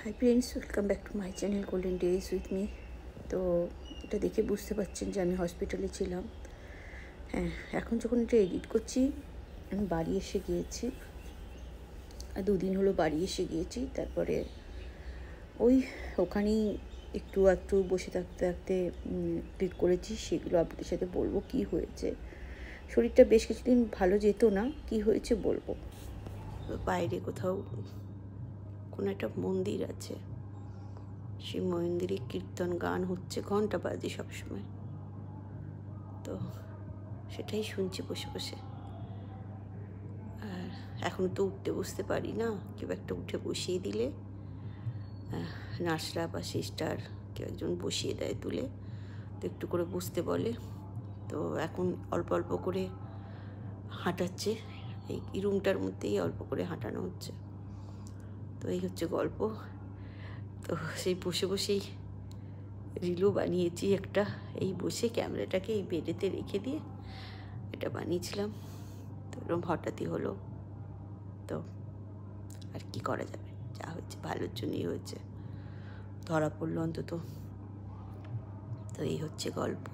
Hi friends, welcome back to my channel golden days with me. তো এটা দেখে বুঝতে পারছেন যে আমি হসপিটালে ছিলাম। হ্যাঁ, এখন যখন এটা এডিট করছি আমি বাড়ি এসে গিয়েছি, 2 দিন হলো বাড়ি এসে গিয়েছি। তারপরে ওখানেই একটু বসে থাকতে থাকতে ক্লিক করেছি, সেগুলো আপনাদের সাথে বলবো কি হয়েছে। শরীরটা বেশ কিছুদিন ভালো যেত না, কি হয়েছে বলবো। বাইরে কোথাও কোনো একটা মন্দির আছে, সেই মন্দিরে কীর্তন গান হচ্ছে, ঘন্টা বাজে সবসময়। তো সেটাই শুনছি বসে বসে। আর এখন তো উঠতে বসতে পারি না, কেউ একটা উঠে বসিয়ে দিলে, নার্সরা বা সিস্টার কেউ একজন বসিয়ে দেয় তুলে, তো একটু করে বসতে বলে। তো এখন অল্প অল্প করে হাঁটাচ্ছে, এই রুমটার মধ্যেই অল্প করে হাঁটানো হচ্ছে। তো এই হচ্ছে গল্প। তো সেই বসে বসেই রিলও বানিয়েছি একটা, এই বসে ক্যামেরাটাকে এই বেডেতে রেখে দিয়ে এটা বানিয়েছিলাম। তো এরকম হঠাৎই হলো, তো আর কি করা যাবে, যা হয়েছে ভালোর জন্যই হয়েছে, ধরা পড়লো অন্তত। তো এই হচ্ছে গল্প।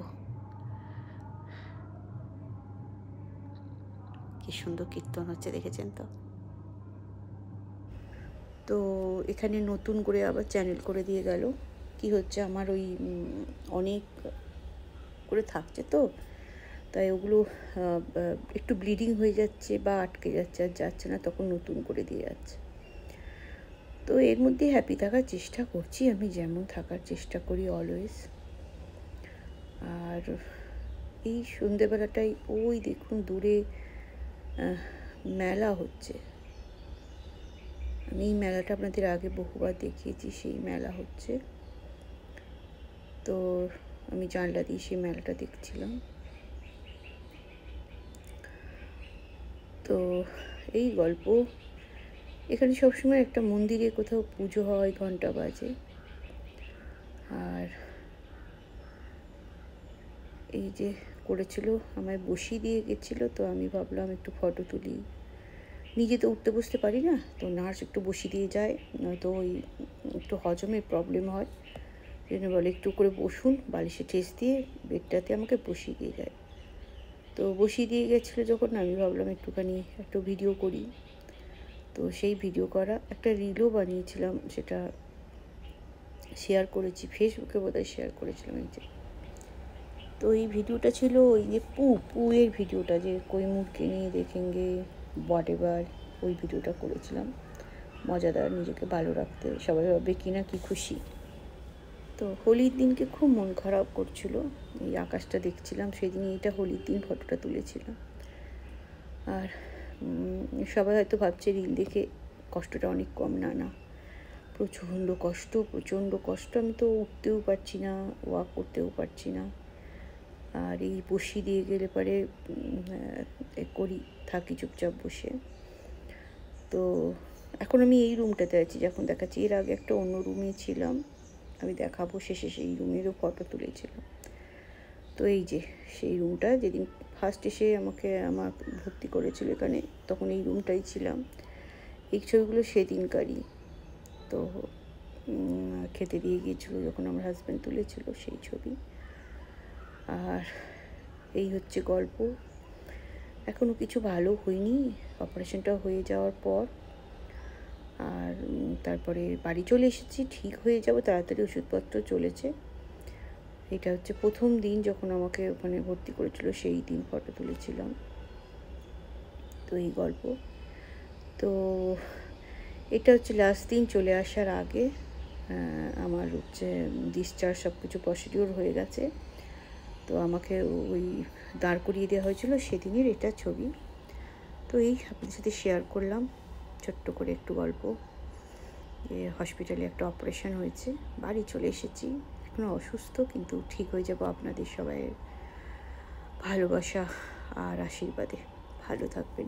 কি সুন্দর কীর্তন হচ্ছে, দেখেছেন তো? তো এখানে নতুন করে আবার চ্যানেল করে দিয়ে গেল। কি হচ্ছে, আমার ওই অনেক করে থাকছে, তো তাই ওগুলো একটু ব্লিডিং হয়ে যাচ্ছে বা আটকে যাচ্ছে, আর যাচ্ছে না, তখন নতুন করে দিয়ে যাচ্ছে। তো এর মধ্যে হ্যাপি থাকার চেষ্টা করছি, আমি যেমন থাকার চেষ্টা করি অলওয়েজ। আর এই সন্ধেবেলাটাই ওই দেখুন দূরে মেলা হচ্ছে। আমি এই মেলাটা আপনাদের আগে বহুবার দেখিয়েছি, সেই মেলা হচ্ছে। তো আমি জানলা দিয়ে সেই মেলাটা দেখছিলাম। তো এই গল্প। এখানে সবসময় একটা মন্দিরে কোথাও পুজো হয়, ঘন্টা বাজে। আর এই যে করেছিল, আমায় বসিয়ে দিয়ে গেছিলো, তো আমি ভাবলাম একটু ফটো তুলি। নিজে তো উঠতে বসতে পারি না, তো নার্স একটু বসিয়ে দিয়ে যায়, নয়তো ওই একটু হজমের প্রবলেম হয়। সেই জন্য বলে একটু করে বসুন, বালিশে ঠেস দিয়ে বেডটাতে আমাকে বসিয়ে দিয়ে যায়। তো বসিয়ে দিয়ে গেছিলো যখন, আমি ভাবলাম একটুখানি একটু ভিডিও করি। তো সেই ভিডিও করা একটা রিলও বানিয়েছিলাম, সেটা শেয়ার করেছি ফেসবুকে, বোধহয় শেয়ার করেছিলাম এই যে। তো এই ভিডিওটা ছিল ওই যে পুয়ের ভিডিওটা, যে কোই মুড়কে নিয়ে দেখেঙ্গে হোয়াটএভার, ওই ভিডিওটা করেছিলাম। মজাদার, নিজেকে ভালো রাখতে, সবাই ভাবে কিনা কি খুশি। তো হোলির দিনকে খুব মন খারাপ করছিল, এই আকাশটা দেখছিলাম, সেদিনই এটা হোলির দিন ফটোটা তুলেছিলাম। আর সবাই হয়তো ভাবছে রিল দেখে কষ্টটা অনেক কম, না, প্রচণ্ড কষ্ট। আমি তো উঠতেও পারছি না, ওয়াক করতেও পারছি না। আর এই বসিয়ে দিয়ে গেলে পরে থাকি চুপচাপ বসে। তো এখন আমি এই রুমটাতে আছি, যখন দেখাচ্ছি। এর আগে একটা অন্য রুমে ছিলাম, আমি দেখাবো শেষে, সেই রুমেরও ফটো তুলেছিলাম। তো এই যে সেই রুমটা, যেদিন ফার্স্ট এসে আমার ভর্তি করেছিল এখানে, তখন এই রুমটাই ছিলাম। এই ছবিগুলো সেদিনকারই। তো খেতে দিয়ে গিয়েছিলো যখন আমার হাজব্যান্ড তুলেছিল সেই ছবি। আর এই হচ্ছে গল্প। এখনও কিছু ভালো হয়নি, অপারেশনটা হয়ে যাওয়ার পর। আর তারপরে বাড়ি চলে এসেছি, ঠিক হয়ে যাব তাড়াতাড়ি, ওষুধপত্র চলেছে। এটা হচ্ছে প্রথম দিন যখন আমাকে ওখানে ভর্তি করেছিল, সেই দিন ফটো তুলেছিলাম। তো এই গল্প। তো এটা হচ্ছে লাস্ট দিন চলে আসার আগে। আমার হচ্ছে ডিসচার্জ, সব কিছু প্রসিডিওর হয়ে গেছে। তো আমাকে ওই দাঁড় করিয়ে দেওয়া হয়েছিল, সেদিনের এটা ছবি। তো এই আপনাদের সাথে শেয়ার করলাম ছোট্ট করে একটু গল্প। হসপিটালে একটা অপারেশন হয়েছে, বাড়ি চলে এসেছি। এখনো অসুস্থ, কিন্তু ঠিক হয়ে যাব আপনাদের সবাইয়ের ভালোবাসা আর আশীর্বাদে। ভালো থাকবেন।